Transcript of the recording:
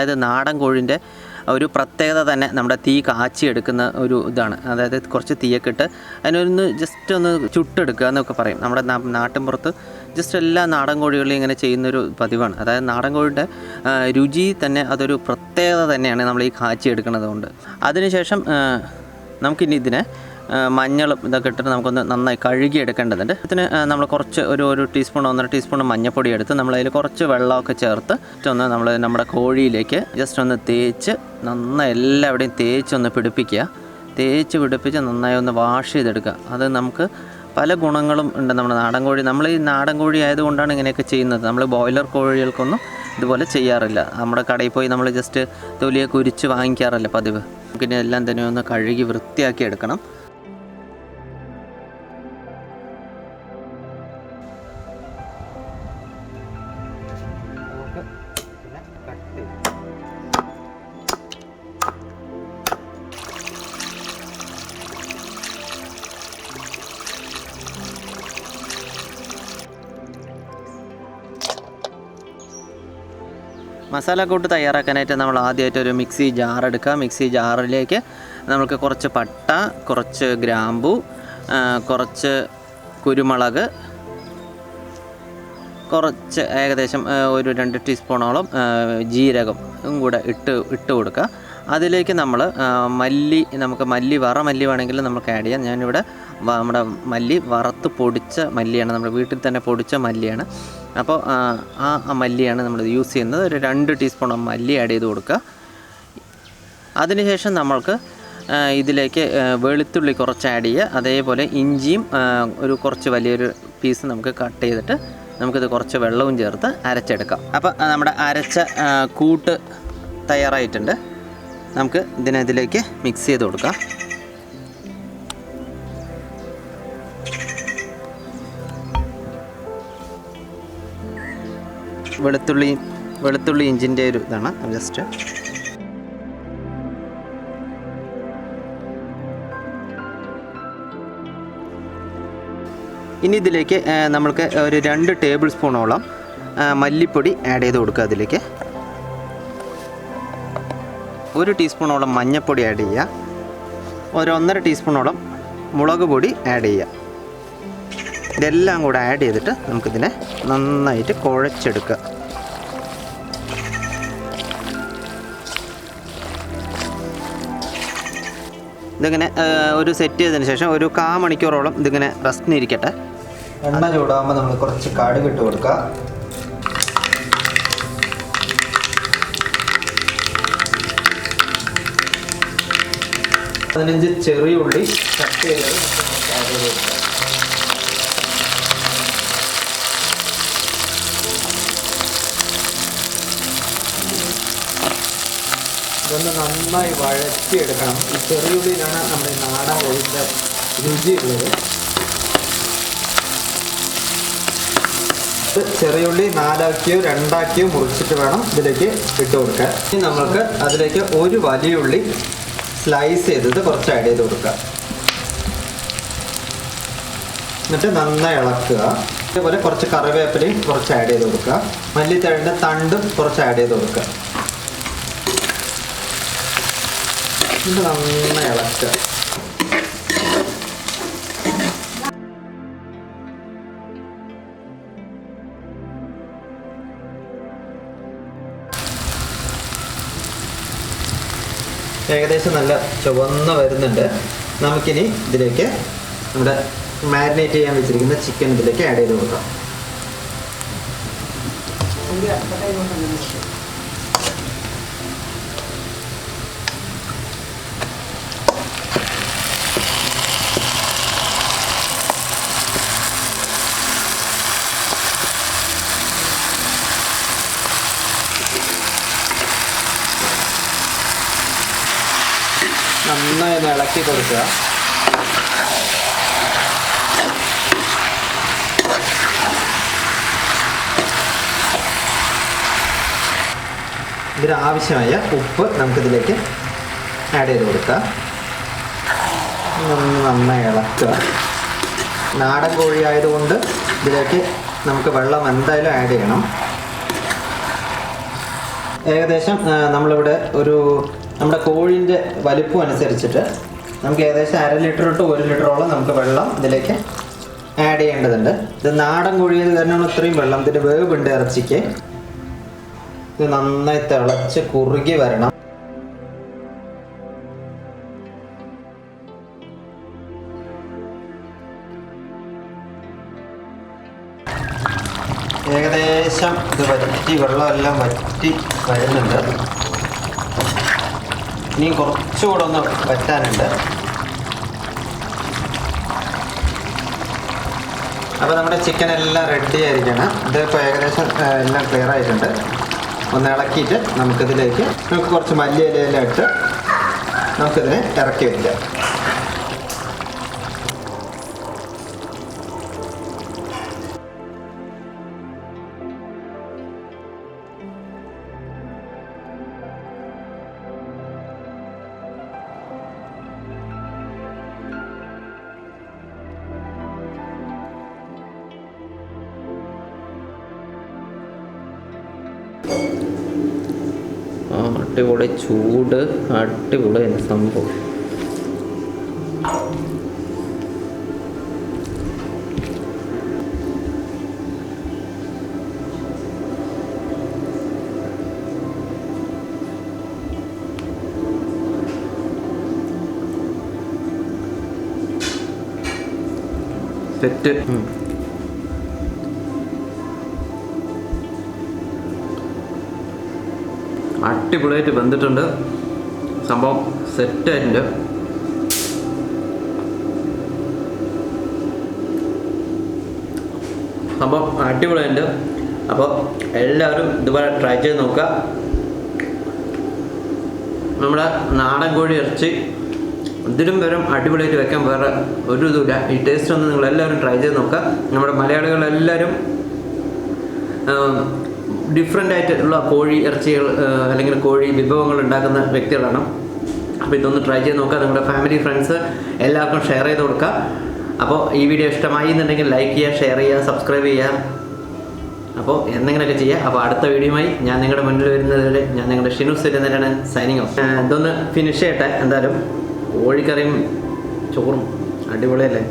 അതായത് നാടൻ കോഴിൻ്റെ ഒരു പ്രത്യേകത തന്നെ നമ്മുടെ തീ കാച്ചിയെടുക്കുന്ന ഒരു ഇതാണ്. അതായത് കുറച്ച് തീയൊക്കെ ഇട്ട് അതിനൊന്ന് ജസ്റ്റ് ഒന്ന് ചുട്ടെടുക്കുക എന്നൊക്കെ പറയും. നമ്മുടെ നാട്ടിൻപുറത്ത് ജസ്റ്റ് എല്ലാ നാടൻ കോഴികളും ഇങ്ങനെ ചെയ്യുന്നൊരു പതിവാണ്. അതായത് നാടൻ കോഴിയുടെ രുചി തന്നെ അതൊരു പ്രത്യേകത തന്നെയാണ് നമ്മൾ ഈ കാച്ചിയെടുക്കുന്നത് കൊണ്ട്. അതിനുശേഷം നമുക്കിനി ഇതിനെ മഞ്ഞളും ഇതൊക്കെ ഇട്ടിട്ട് നമുക്കൊന്ന് നന്നായി കഴുകി എടുക്കേണ്ടതുണ്ട്. ഇതിന് നമ്മൾ കുറച്ച് ഒരു ടീസ്പൂൺ 1.5 ടീസ്പൂൺ മഞ്ഞൾപ്പൊടി എടുത്ത് നമ്മളതിൽ കുറച്ച് വെള്ളമൊക്കെ ചേർത്ത് ഒന്ന് നമ്മൾ നമ്മുടെ കോഴിയിലേക്ക് ജസ്റ്റ് ഒന്ന് തേച്ച് നന്നായി എല്ലാവിടെയും തേച്ചൊന്ന് പിടിപ്പിച്ച് നന്നായി ഒന്ന് വാഷ് ചെയ്തെടുക്കുക. അത് നമുക്ക് പല ഗുണങ്ങളും ഉണ്ട്. നമ്മുടെ നാടൻ കോഴി, നമ്മൾ ഈ നാടൻ കോഴി ആയതുകൊണ്ടാണ് ഇങ്ങനെയൊക്കെ ചെയ്യുന്നത്. നമ്മൾ ബോയിലർ കോഴികൾക്കൊന്നും ഇതുപോലെ ചെയ്യാറില്ല. നമ്മുടെ കടയിൽ പോയി നമ്മൾ ജസ്റ്റ് തൊലിയൊക്കെ ഉരിച്ച് വാങ്ങിക്കാറല്ല പതിവ്. നമുക്കിനി എല്ലാം തന്നെ ഒന്ന് കഴുകി വൃത്തിയാക്കി എടുക്കണം. മസാലക്കൂട്ട് തയ്യാറാക്കാനായിട്ട് നമ്മൾ ആദ്യമായിട്ട് ഒരു മിക്സി ജാർ എടുക്കുക. മിക്സി ജാറിലേക്ക് നമുക്ക് കുറച്ച് പട്ട, കുറച്ച് ഗ്രാമ്പു, കുറച്ച് കുരുമുളക്, കുറച്ച് ഏകദേശം ഒരു 2 ടീസ്പൂണോളം ജീരകം കൂടെ ഇട്ട് കൊടുക്കുക. അതിലേക്ക് നമ്മൾ നമുക്ക് വറ മല്ലി വേണമെങ്കിൽ നമുക്ക് ആഡ് ചെയ്യാം. ഞാനിവിടെ നമ്മുടെ മല്ലി വറുത്ത് പൊടിച്ച മല്ലിയാണ്, നമ്മുടെ വീട്ടിൽ തന്നെ പൊടിച്ച മല്ലിയാണ്. അപ്പോൾ ആ മല്ലിയാണ് നമ്മൾ യൂസ് ചെയ്യുന്നത്. ഒരു 2 ടീസ്പൂൺ മല്ലി ആഡ് ചെയ്ത് കൊടുക്കുക. അതിനുശേഷം നമ്മൾക്ക് ഇതിലേക്ക് വെളുത്തുള്ളി കുറച്ച് ആഡ് ചെയ്യുക. അതേപോലെ ഇഞ്ചിയും കുറച്ച് വലിയൊരു പീസ് നമുക്ക് കട്ട് ചെയ്തിട്ട് നമുക്കിത് കുറച്ച് വെള്ളവും ചേർത്ത് അരച്ചെടുക്കാം. അപ്പോൾ നമ്മുടെ അരച്ച കൂട്ട് തയ്യാറായിട്ടുണ്ട്. നമുക്ക് ഇതിലേക്ക് മിക്സ് ചെയ്ത് കൊടുക്കാം. വെളുത്തുള്ളി ഇഞ്ചിൻ്റെ ഒരു ഇതാണ് ജസ്റ്റ്. ഇനി ഇതിലേക്ക് നമ്മൾക്ക് ഒരു 2 ടേബിൾ സ്പൂണോളം മല്ലിപ്പൊടി ആഡ് ചെയ്ത് കൊടുക്കുക. അതിലേക്ക് 1 ടീസ്പൂണോളം മഞ്ഞൾപ്പൊടി ആഡ് ചെയ്യുക. ഒരു 1.5 ടീസ്പൂണോളം മുളക് പൊടി ആഡ് ചെയ്യുക. ഇതെല്ലാം കൂടെ ആഡ് ചെയ്തിട്ട് നമുക്കിതിനെ നന്നായിട്ട് കുഴച്ചെടുക്കുക. ഇതിങ്ങനെ ഒരു സെറ്റ് ചെയ്തതിന് ശേഷം ഒരു 1/4 മണിക്കൂറോളം ഇതിങ്ങനെ റെസ്റ്റിനിരിക്കട്ടെ. എണ്ണ ചൂടാകുമ്പോൾ നമ്മൾ കുറച്ച് കടുക് ഇട്ട് കൊടുക്കുക. പതിനഞ്ച് ചെറിയ ഉള്ളി കട്ട് ചെയ്തത് ആഡ് ചെയ്ത് കൊടുക്കുക. ഇതൊന്ന് നന്നായി വഴറ്റിയെടുക്കണം. ഈ ചെറിയുള്ളിയിലാണ് നമ്മുടെ നാടൻ കോഴിയുടെ രുചിയുള്ളത്. ചെറിയുള്ളി 4 2 മുറിച്ചിട്ട് വേണം ഇതിലേക്ക് ഇട്ട് കൊടുക്കാൻ. ഇനി നമ്മൾക്ക് അതിലേക്ക് ഒരു വലിയ ഉള്ളി സ്ലൈസ് ചെയ്തത് കുറച്ച് ആഡ് ചെയ്ത് കൊടുക്കുക. എന്നിട്ട് നന്നായി ഇളക്കുക. അതേപോലെ കുറച്ച് കറിവേപ്പിലയും കുറച്ച് ആഡ് ചെയ്ത് കൊടുക്കുക. മല്ലിത്തഴയുടെ തണ്ടും കുറച്ച് ആഡ് ചെയ്ത് കൊടുക്കുക. ഇത് നന്നായി ഇളക്കുക. ഏകദേശം നല്ല ചുവന്ന് വരുന്നുണ്ട്. നമുക്കിനി ഇതിലേക്ക് നമ്മുടെ മാരിനേറ്റ് ചെയ്യാൻ വെച്ചിരിക്കുന്ന ചിക്കൻ ഇതിലേക്ക് ആഡ് ചെയ്ത് കൊടുക്കാം. നന്നായി ഇളക്കി കൊടുക്കുക. ഇതിനാവശ്യമായ ഉപ്പ് നമുക്കിതിലേക്ക് ആഡ് ചെയ്ത് കൊടുക്കുക. നന്നായി ഇളക്കുക. നാടൻ കോഴി ആയതുകൊണ്ട് ഇതിലേക്ക് നമുക്ക് വെള്ളം എന്തായാലും ആഡ് ചെയ്യണം. ഏകദേശം നമ്മളിവിടെ ഒരു നമ്മുടെ കോഴിൻ്റെ വലിപ്പം അനുസരിച്ചിട്ട് നമുക്ക് ഏകദേശം 1/2 ലിറ്റർ ടു 1 ലിറ്ററോളം നമുക്ക് വെള്ളം ഇതിലേക്ക് ആഡ് ചെയ്യേണ്ടതുണ്ട്. ഇത് നാടൻ കോഴിയത് കാരണമാണ് ഇത്രയും വെള്ളം. ഇതിൻ്റെ വേവുണ്ട് ഇറച്ചിക്ക്. ഇത് നന്നായി തിളച്ച് കുറുകി വരണം. ഏകദേശം ഇത് വറ്റി വെള്ളമെല്ലാം വറ്റി വരുന്നുണ്ട്. ഇനിയും കുറച്ചുകൂടെ ഒന്ന് വറ്റാനുണ്ട്. അപ്പോൾ നമ്മുടെ ചിക്കൻ എല്ലാം റെഡി ആയിരിക്കണം. ഇതിപ്പോൾ ഏകദേശം എല്ലാം ക്ലിയർ ആയിട്ടുണ്ട്. ഒന്ന് ഇളക്കിയിട്ട് നമുക്ക് കുറച്ച് മല്ലിയിലെല്ലാം ഇട്ട് നമുക്കിതിനെ ഇറക്കി വയ്ക്കാം. അടിപൊളി ചൂട്, അടിപൊളി സംഭവം. സെറ്റ്. അടിപൊളിയായിട്ട് വെന്തിട്ടുണ്ട്. സംഭവം സെറ്റായിട്ടുണ്ട്. സംഭവം അടിപൊളിയുണ്ട്. അപ്പോൾ എല്ലാവരും ഇതുപോലെ ട്രൈ ചെയ്ത് നോക്കുക. നമ്മുടെ നാടൻ കോഴി ഇറച്ചി ഇതിലും വരും അടിപൊളിയായിട്ട് വെക്കാൻ വേറെ ഒരു ഇതുമില്ല. ഈ ടേസ്റ്റ് ഒന്ന് നിങ്ങളെല്ലാവരും ട്രൈ ചെയ്ത് നോക്കുക. നമ്മുടെ മലയാളികളെല്ലാവരും ഡിഫറെൻ്റ് ആയിട്ടുള്ള കോഴി ഇറച്ചികൾ അല്ലെങ്കിൽ കോഴി വിഭവങ്ങൾ ഉണ്ടാക്കുന്ന വ്യക്തികളാണ്. അപ്പോൾ ഇതൊന്ന് ട്രൈ ചെയ്ത് നോക്കുക. നിങ്ങളുടെ ഫാമിലി ഫ്രണ്ട്സ് എല്ലാവർക്കും ഷെയർ ചെയ്ത് കൊടുക്കുക. അപ്പോൾ ഈ വീഡിയോ ഇഷ്ടമായി എന്നുണ്ടെങ്കിൽ ലൈക്ക് ചെയ്യുക, ഷെയർ ചെയ്യുക, സബ്സ്ക്രൈബ് ചെയ്യുക. അപ്പോൾ എന്തെങ്കിലുമൊക്കെ ചെയ്യുക. അപ്പോൾ അടുത്ത വീഡിയോയുമായി ഞാൻ നിങ്ങളുടെ മുന്നിൽ വരുന്നതുവരെ ഞാൻ നിങ്ങളുടെ ഷിനു തന്നെയാണ് സൈനിങ് ഓഫ്. ഇതൊന്ന് ഫിനിഷ് ചെയ്യട്ടെ. എന്തായാലും കോഴിക്കറിയും ചോറും അടിപൊളിയല്ലേ.